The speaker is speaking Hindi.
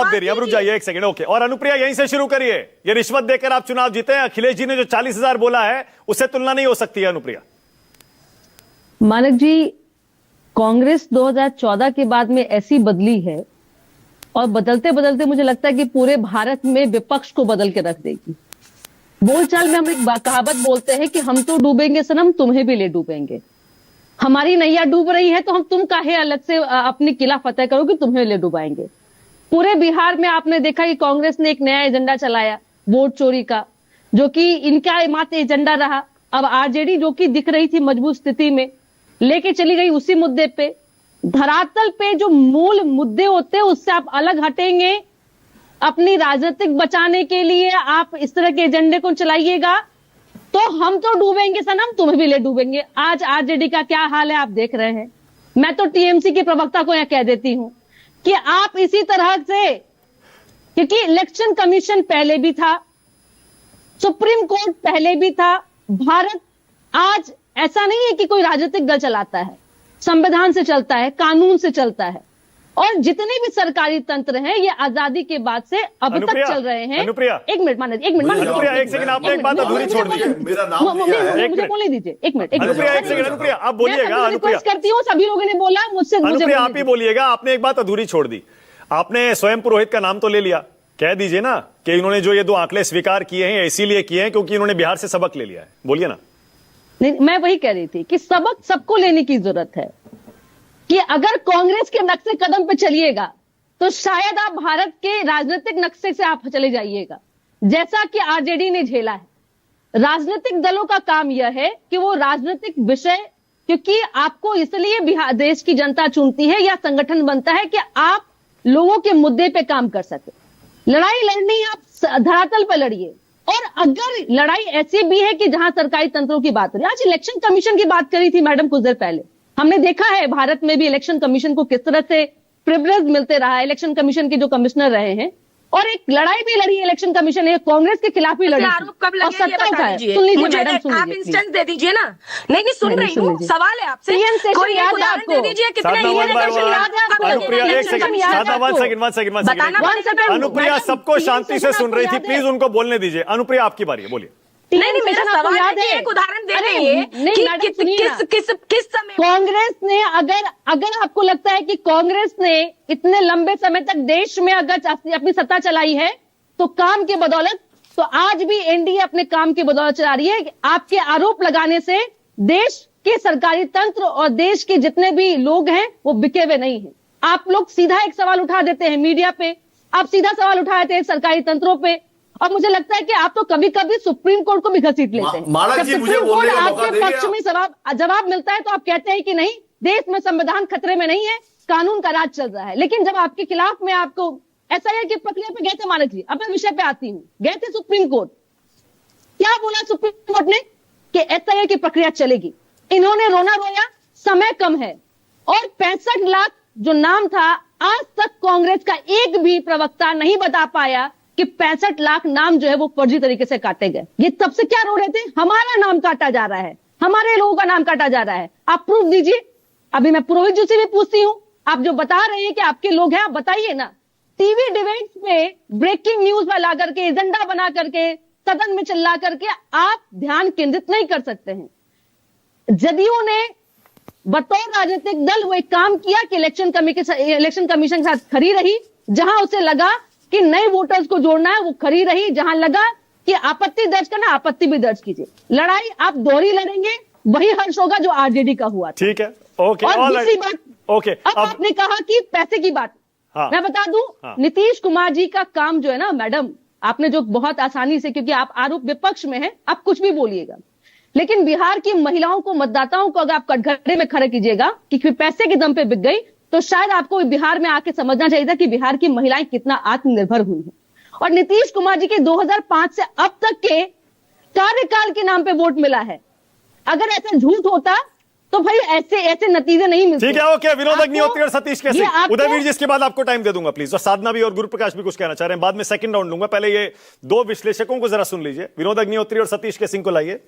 दे रही है। अब रुक जाइए एक सेकंड। ओके, और अनुप्रिया यहीं से शुरू करिए। ये रिश्वत देकर आप चुनाव जीते हैं। अखिलेश जी ने जो 40,000 बोला है उससे तुलना नहीं हो सकती है अनुप्रिया। मानक जी, कांग्रेस 2014 के बाद में ऐसी बदली है और बदलते बदलते मुझे लगता है कि पूरे भारत में विपक्ष को बदल के रख देगी। बोलचाल में हम एक कहावत बोलते हैं कि हम तो डूबेंगे सनम, तुम्हें भी ले डूबेंगे। हमारी नैया डूब रही है तो हम तुम काहे अलग से अपनी किला फतेह करो कि तुम्हें ले डुबाएंगे। पूरे बिहार में आपने देखा कि कांग्रेस ने एक नया एजेंडा चलाया वोट चोरी का, जो कि इनका मात्र एजेंडा रहा। अब आरजेडी जो कि दिख रही थी मजबूत स्थिति में, लेके चली गई उसी मुद्दे पे। धरातल पे जो मूल मुद्दे होते हैं उससे आप अलग हटेंगे। अपनी राजनीतिक बचाने के लिए आप इस तरह के एजेंडे को चलाइएगा तो हम तो डूबेंगे सनम, तुम्हें भी ले डूबेंगे। आज आरजेडी का क्या हाल है आप देख रहे हैं। मैं तो टीएमसी के प्रवक्ता को यह कह देती हूं कि आप इसी तरह से, क्योंकि इलेक्शन कमीशन पहले भी था, सुप्रीम कोर्ट पहले भी था। भारत आज ऐसा नहीं है कि कोई राजनीतिक दल चलाता है, संविधान से चलता है, कानून से चलता है। और जितने भी सरकारी तंत्र हैं ये आजादी के बाद से अब तक चल रहे हैं। अनुप्रिया, एक मिनट माने, एक मिनट अनुप्रिया, एक सेकंड, आपने एक बात अधूरी छोड़ दी। मुझे बोलने दीजिए एक मिनट। अनुप्रिया एक सेकंड, अनुप्रिया आप बोलिएगा। अनुप्रिया करती हूँ, सभी लोगों ने बोला मुझसे, अनुप्रिया आप ही बोलिएगा। आपने एक बात अधूरी छोड़ दी। आपने स्वयं पुरोहित का नाम तो ले लिया, कह दीजिए ना कि इन्होंने जो ये 2 आंकड़े स्वीकार किए हैं इसीलिए किए हैं क्योंकि इन्होंने बिहार से सबक ले लिया है। बोलिए ना। नहीं, मैं वही कह रही थी कि सबक सबको लेने की जरूरत है कि अगर कांग्रेस के नक्शे कदम पे चलिएगा तो शायद आप भारत के राजनीतिक नक्शे से आप चले जाइएगा, जैसा कि आरजेडी ने झेला है। राजनीतिक दलों का काम यह है कि वो राजनीतिक विषय, क्योंकि आपको इसलिए बिहार देश की जनता चुनती है या संगठन बनता है कि आप लोगों के मुद्दे पे काम कर सके। लड़ाई लड़नी आप धरातल पर लड़िए। और अगर लड़ाई ऐसी भी है कि जहां सरकारी तंत्रों की बात हो रही है, आज इलेक्शन कमीशन की बात करी थी मैडम कुछ देर पहले, हमने देखा है भारत में भी इलेक्शन कमीशन को किस तरह से प्रिविलेज मिलते रहा है। इलेक्शन कमीशन के जो कमिश्नर रहे हैं, और एक लड़ाई भी लड़ी इलेक्शन कमीशन ने, कांग्रेस के खिलाफ ही लड़ी आरोप कब लगे, और सत्ता उठाया। सुन लीजिए मैडम, आप इंस्टेंस दे दीजिए ना। नहीं सुन रही हूँ, सवाल है आपसे, कोई एक उदाहरण दे दीजिए कितने अनुप्रिया सबको शांति से सुन रही थी, प्लीज उनको बोलने दीजिए। अनुप्रिया आपकी बारी है, बोलिए। नहीं, मेरा सवाल है, एक उदाहरण दे रही किस समय कांग्रेस ने, अगर आपको लगता है कि कांग्रेस ने इतने लंबे समय तक देश में अगर अपनी सत्ता चलाई है तो काम के बदौलत, तो आज भी एनडीए अपने काम की बदौलत चला रही है। आपके आरोप लगाने से देश के सरकारी तंत्र और देश के जितने भी लोग हैं वो बिके हुए नहीं है। आप लोग सीधा एक सवाल उठा देते हैं मीडिया पे, आप सीधा सवाल उठा देते हैं सरकारी तंत्रों पे, और मुझे लगता है कि आप तो कभी कभी सुप्रीम कोर्ट को भी घसीट लेते हैं। जब सुप्रीम कोर्ट आपके पक्ष में जवाब मिलता है तो आप कहते हैं कि नहीं, देश में संविधान खतरे में नहीं है, कानून का राज चल रहा है। लेकिन जब आपके खिलाफ में आपको एसआईआर की प्रक्रिया पे गए थे मानक जी, अब मैं विषय पे आती हूँ, गए थे सुप्रीम कोर्ट, क्या बोला सुप्रीम कोर्ट ने कि एसआईआर की प्रक्रिया चलेगी। इन्होंने रोना रोया, समय कम है, और 65 लाख जो नाम था, आज तक कांग्रेस का एक भी प्रवक्ता नहीं बता पाया कि 65 लाख नाम जो है वो फर्जी तरीके से काटे गए। ये तब से क्या रो रहे थे, हमारा नाम काटा जा रहा है, हमारे लोगों का नाम काटा जा रहा है, आप प्रूफ दीजिए। अभी मैं पुरोहित जी से भी पूछती हूँ, आप जो बता रहे हैं कि आपके लोग हैं, आप बताइए ना। टीवी डिबेट्स में ब्रेकिंग न्यूज ला करके, एजेंडा बना करके, सदन में चिल्ला करके आप ध्यान केंद्रित नहीं कर सकते हैं। जदयू ने बतौर राजनीतिक दल वो एक काम किया कि इलेक्शन कमीशन के साथ खड़ी रही। जहां उसे लगा कि नए वोटर्स को जोड़ना है वो खड़ी रही, जहां लगा कि आपत्ति दर्ज करना, आपत्ति भी दर्ज कीजिए। लड़ाई आप दोहरी लड़ेंगे, वही हर्ष होगा जो आरजेडी का हुआ था। ठीक है, ओके। और दूसरी बात, ओके, अब आपने कहा कि पैसे की बात, हाँ, मैं बता दूं, नीतीश कुमार जी का काम जो है ना मैडम, आपने जो बहुत आसानी से, क्योंकि आप आरोप विपक्ष में है, आप कुछ भी बोलिएगा, लेकिन बिहार की महिलाओं को, मतदाताओं को अगर आप कटघरे में खड़े कीजिएगा कि पैसे के दम पे बिक गई, तो शायद आपको बिहार में आके समझना चाहिए था कि बिहार की महिलाएं कितना आत्मनिर्भर हुई हैं। और नीतीश कुमार जी के 2005 से अब तक के कार्यकाल के नाम पे वोट मिला है। अगर ऐसा झूठ होता तो भाई ऐसे नतीजे नहीं मिलते। ठीक है, ओके। विनोद अग्निहोत्री और सतीश केसी, उदयवीर जी, इसके बाद आपको टाइम दे दूंगा प्लीज, और साधना भी और गुरुप्रकाश भी कुछ कहना चाह रहे हैं, बाद में सेकंड राउंड लूंगा। पहले ये 2 विश्लेषकों को जरा सुन लीजिए। विनोद अग्निहोत्री और सतीश केसी को लाइए।